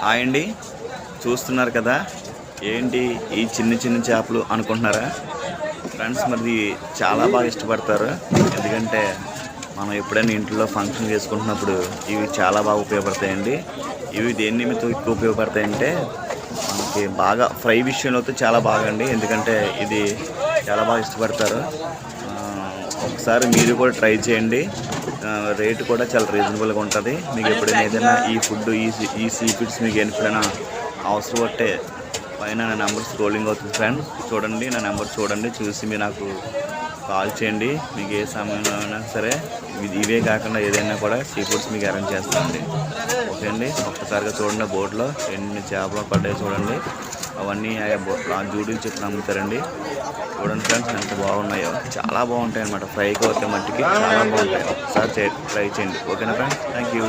Hi అండి, చూస్తున్నారు కదా ఏంటి ఈ చిన్న చిన్న చేపలు అనుకుంటున్నారా ఫ్రెండ్స్? మరి చాలా బాగా ఇష్టపడతారు. ఎందుకంటే మనం ఎప్పుడైనా ఇంట్లో ఫంక్షన్ చేసుకుంటున్నప్పుడు ఇవి చాలా బాగా ఉపయోగపడతాయండి. ఇవి దేని నిమిత్తం ఎక్కువ ఉపయోగపడతాయంటే మనకి బాగా ఫ్రై విషయంలో అయితే చాలా బాగా అండి. ఎందుకంటే ఇది చాలా బాగా ఇష్టపడతారు. ఒకసారి మీరు కూడా ట్రై చేయండి. రేటు కూడా చాలా రీజనబుల్గా ఉంటుంది. మీకు ఎప్పుడైనా ఏదైనా ఈ ఫుడ్ ఈ సీ ఫుడ్స్ మీకు ఎప్పుడైనా అవసరం పట్టే పైన నా నెంబర్ స్క్రోలింగ్ అవుతుంది ఫ్రెండ్స్, చూడండి. నా నెంబర్ చూడండి, చూసి మీరు నాకు కాల్ చేయండి. మీకు ఏ సమయంలో అయినా సరే ఇవే కాకుండా ఏదైనా కూడా సీ ఫుడ్స్ మీకు అరేంజ్ చేస్తానండి. ఓకే అండి, ఒక్కసారిగా చూడండి. బోట్లో ఎన్ని చేపలు పడ్డాయి చూడండి. అవన్నీ ఆ జూడీలు చెప్పిన అమ్ముతారండి. చూడండి ఫ్రెండ్స్ ఎంత బాగున్నాయో, చాలా బాగుంటాయి అన్నమాట. ఫ్రైకి అయితే మట్టికి చాలా బాగుంటాయి. ఒకసారి ట్రై చేయండి. ఓకేనా ఫ్రెండ్స్? Thank you.